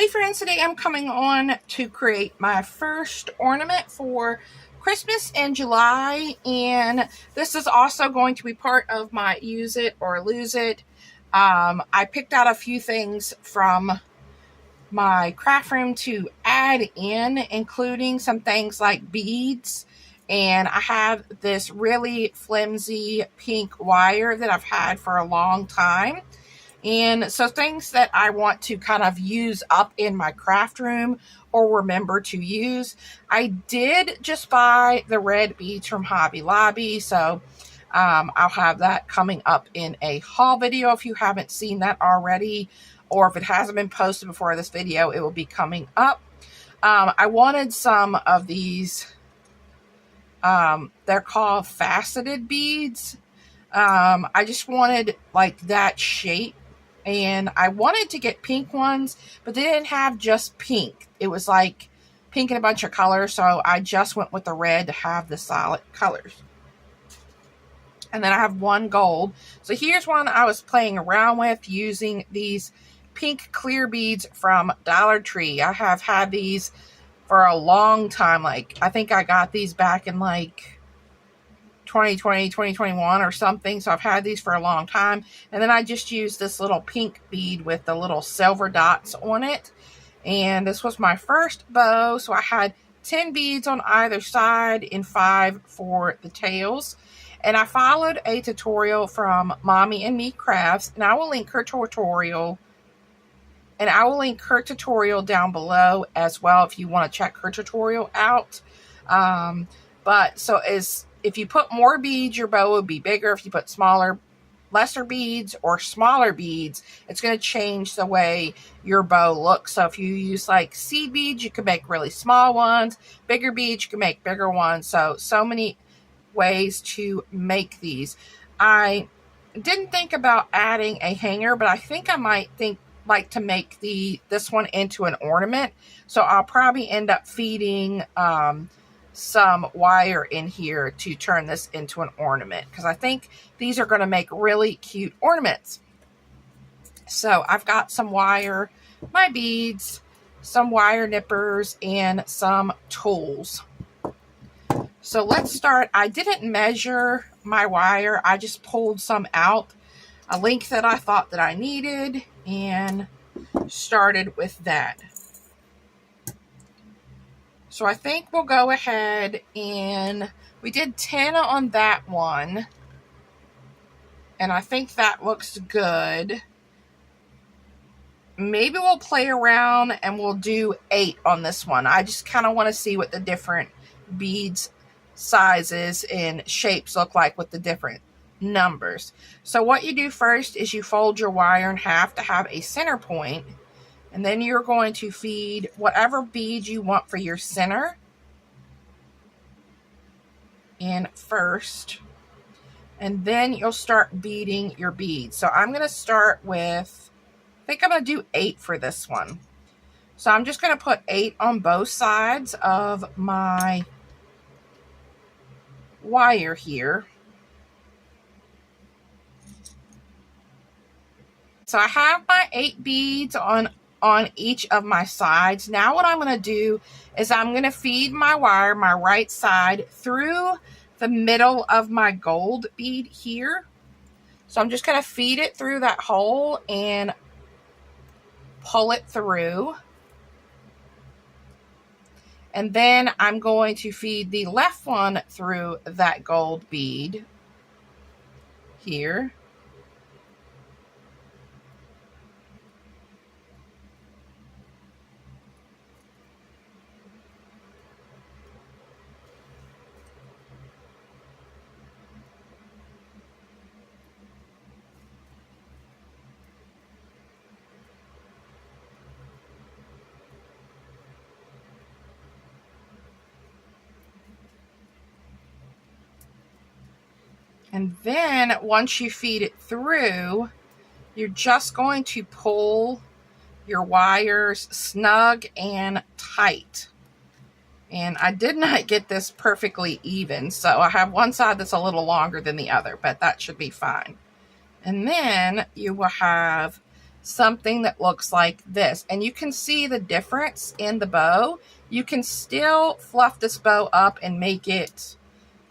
Hey friends, today I'm coming on to create my first ornament for Christmas in July, and this is also going to be part of my use it or lose it. I picked out a few things from my craft room to add in, including some things like beads, and I have this really flimsy pink wire that I've had for a long time. And so things that I want to kind of use up in my craft room or remember to use. I did just buy the red beads from Hobby Lobby, so I'll have that coming up in a haul video if you haven't seen that already, or if it hasn't been posted before this video, it will be coming up. I wanted some of these, they're called faceted beads. I just wanted like that shape. And I wanted to get pink ones, but they didn't have just pink. It was like pink and a bunch of colors, so I just went with the red to have the solid colors. And then I have one gold. So here's one I was playing around with using these pink clear beads from Dollar Tree. I have had these for a long time. Like, I think I got these back in like 2020, 2021 or something. So I've had these for a long time. And then I just used this little pink bead with the little silver dots on it. And this was my first bow. So I had 10 beads on either side and 5 for the tails. And I followed a tutorial from Mommy and Me Crafts. And I will link her tutorial. And I will link her tutorial down below as well if you want to check her tutorial out. If you put more beads, your bow will be bigger. If you put lesser beads or smaller beads, it's going to change the way your bow looks. So if you use like seed beads, you can make really small ones. Bigger beads, you can make bigger ones. So many ways to make these. I didn't think about adding a hanger, but I think I might like to make this one into an ornament. So I'll probably end up feeding some wire in here to turn this into an ornament, because I think these are going to make really cute ornaments. So I've got some wire, my beads, some wire nippers, and some tools. So let's start. I didn't measure my wire. I just pulled some out, a length that I thought that I needed, and started with that. So I think we'll go ahead and we did 10 on that one. And I think that looks good. Maybe we'll play around and we'll do 8 on this one. I just kind of want to see what the different beads sizes and shapes look like with the different numbers. So what you do first is you fold your wire in half to have a center point. And then you're going to feed whatever bead you want for your center in first. And then you'll start beading your beads. So I'm going to start with, I think I'm going to do 8 for this one. So I'm just going to put 8 on both sides of my wire here. So I have my 8 beads on each of my sides. Now what I'm going to do is I'm going to feed my wire, my right side, through the middle of my gold bead here. So I'm just going to feed it through that hole and pull it through. And then I'm going to feed the left one through that gold bead here. And then once you feed it through, you're just going to pull your wires snug and tight. And I did not get this perfectly even, so I have one side that's a little longer than the other, but that should be fine. And then you will have something that looks like this. And you can see the difference in the bow. You can still fluff this bow up and make it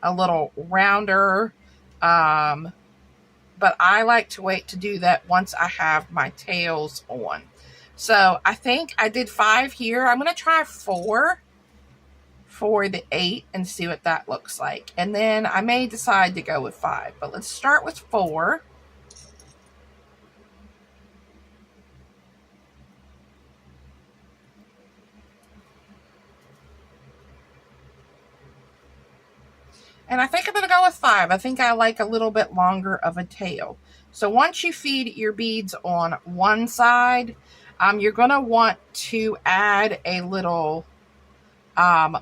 a little rounder. But I like to wait to do that once I have my tails on. So I think I did 5 here. I'm going to try 4 for the 8 and see what that looks like. And then I may decide to go with 5. But let's start with 4. And I think I'm going to go with 5. I think I like a little bit longer of a tail. So once you feed your beads on one side, you're going to want to add a little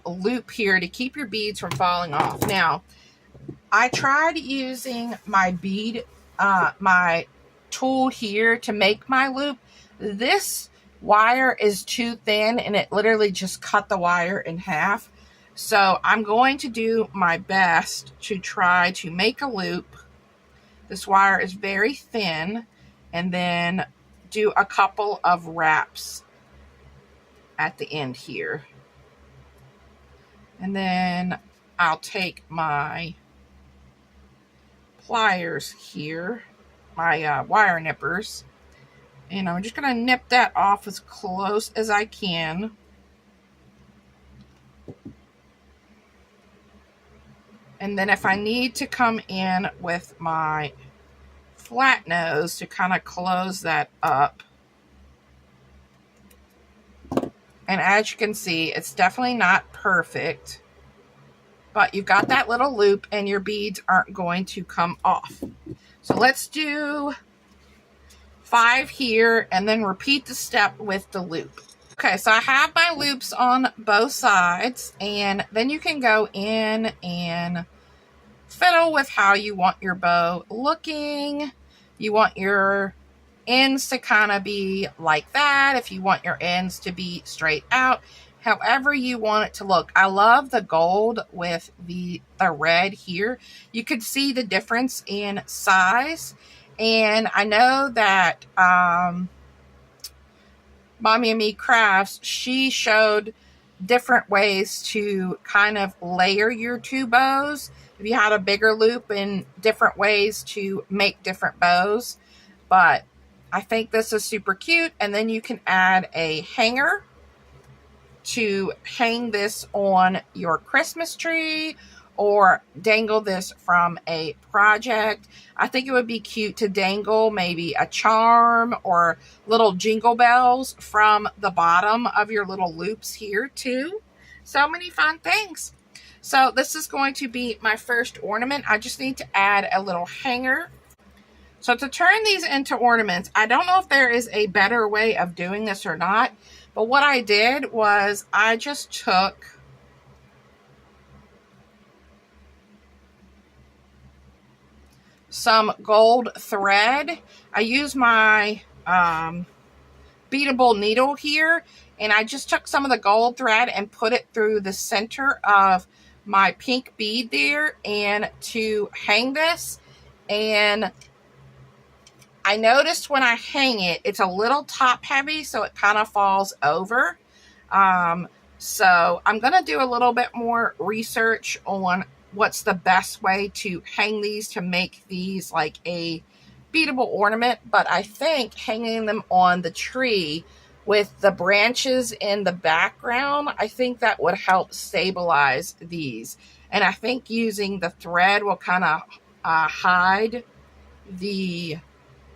loop here to keep your beads from falling off. Now, I tried using my bead, my tool here to make my loop. This wire is too thin and it literally just cut the wire in half. So I'm going to do my best to try to make a loop. This wire is very thin, and then do a couple of wraps at the end here. And then I'll take my pliers here, my wire nippers, and I'm just going to nip that off as close as I can. And then if I need to come in with my flat nose to kind of close that up. And as you can see, it's definitely not perfect, but you've got that little loop and your beads aren't going to come off. So let's do 5 here and then repeat the step with the loop. Okay, so I have my loops on both sides, and then you can go in and fiddle with how you want your bow looking. You want your ends to kind of be like that. If you want your ends to be straight out, however you want it to look. I love the gold with the red here. You could see the difference in size. And I know that Mommy and Me Crafts, she showed different ways to kind of layer your 2 bows. If you had a bigger loop, and different ways to make different bows. But I think this is super cute. And then you can add a hanger to hang this on your Christmas tree, or dangle this from a project. I think it would be cute to dangle maybe a charm or little jingle bells from the bottom of your little loops here too. So many fun things. So this is going to be my first ornament. I just need to add a little hanger. So to turn these into ornaments, I don't know if there is a better way of doing this or not, but what I did was I just took some gold thread. I use my beadable needle here, and I just took some of the gold thread and put it through the center of my pink bead there, and to hang this. And I noticed when I hang it, it's a little top heavy, so it kind of falls over. So I'm going to do a little bit more research on what's the best way to hang these to make these like a beadable ornament. But I think hanging them on the tree with the branches in the background, I think that would help stabilize these. And I think using the thread will kind of hide the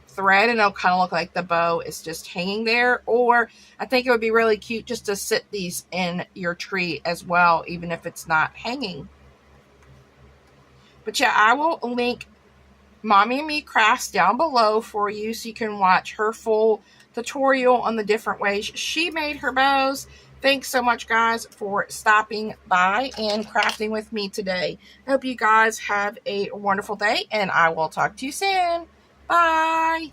thread, and it'll kind of look like the bow is just hanging there. Or I think it would be really cute just to sit these in your tree as well, even if it's not hanging. But yeah, I will link Mommy and Me Crafts down below for you so you can watch her full tutorial on the different ways she made her bows. Thanks so much, guys, for stopping by and crafting with me today. I hope you guys have a wonderful day, and I will talk to you soon. Bye.